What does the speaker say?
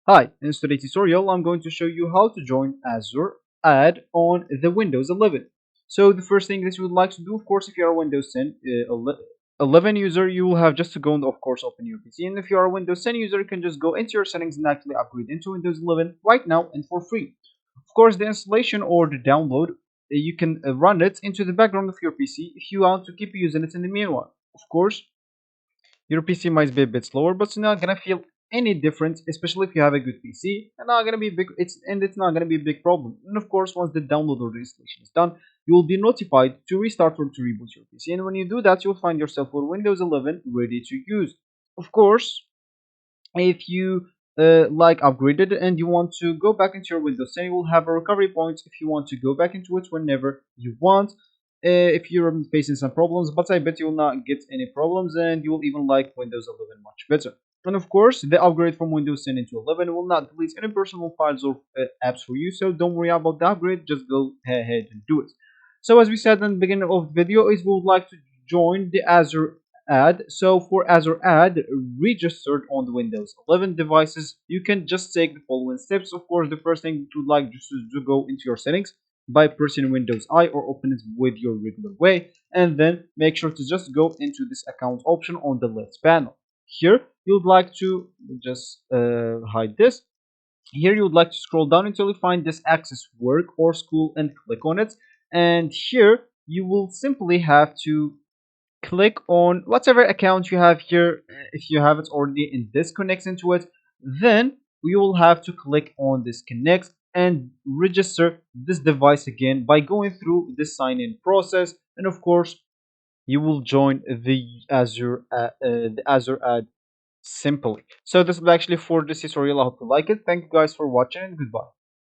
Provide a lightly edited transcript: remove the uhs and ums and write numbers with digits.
Hi, in today's tutorial, I'm going to show you how to join Azure Ad on the Windows 11. So the first thing that you would like to do, of course, if you are a Windows 10, 11 user, you will have just to go and, of course, open your PC. And if you are a Windows 10 user, you can just go into your settings and actually upgrade into Windows 11 right now and for free. Of course, the installation or the download, you can run it into the background of your PC if you want to keep using it in the meanwhile. Of course, your PC might be a bit slower, but it's not gonna feel any difference, especially if you have a good PC. And not gonna be big. It's not gonna be a big problem. And of course, once the download or the installation is done, you will be notified to restart or to reboot your PC. And when you do that, you'll find yourself with Windows 11 ready to use. Of course, if you like upgraded and you want to go back into your Windows 10, you will have a recovery point if you want to go back into it whenever you want. If you're facing some problems, but I bet you will not get any problems and you will even like Windows 11 much better. And of course, the upgrade from Windows 10 into 11 will not delete any personal files or apps for you, so don't worry about the upgrade, just go ahead and do it. So as we said in the beginning of the video, is we would like to join the Azure Ad. So for Azure Ad registered on the Windows 11 devices, you can just take the following steps. Of course, the first thing you would like just to go into your settings by pressing Windows I or open it with your regular way, and then make sure to just go into this account option on the left panel. Here you'd like to just hide this. Here you would like to scroll down until you find this access work or school and click on it. And here you will simply have to click on whatever account you have here. If you have it already and this connects into it, then we will have to click on this connect and register this device again by going through the sign in process. And of course, you will join the Azure ad simply. So this is actually for this tutorial. I hope you like it. Thank you guys for watching and goodbye.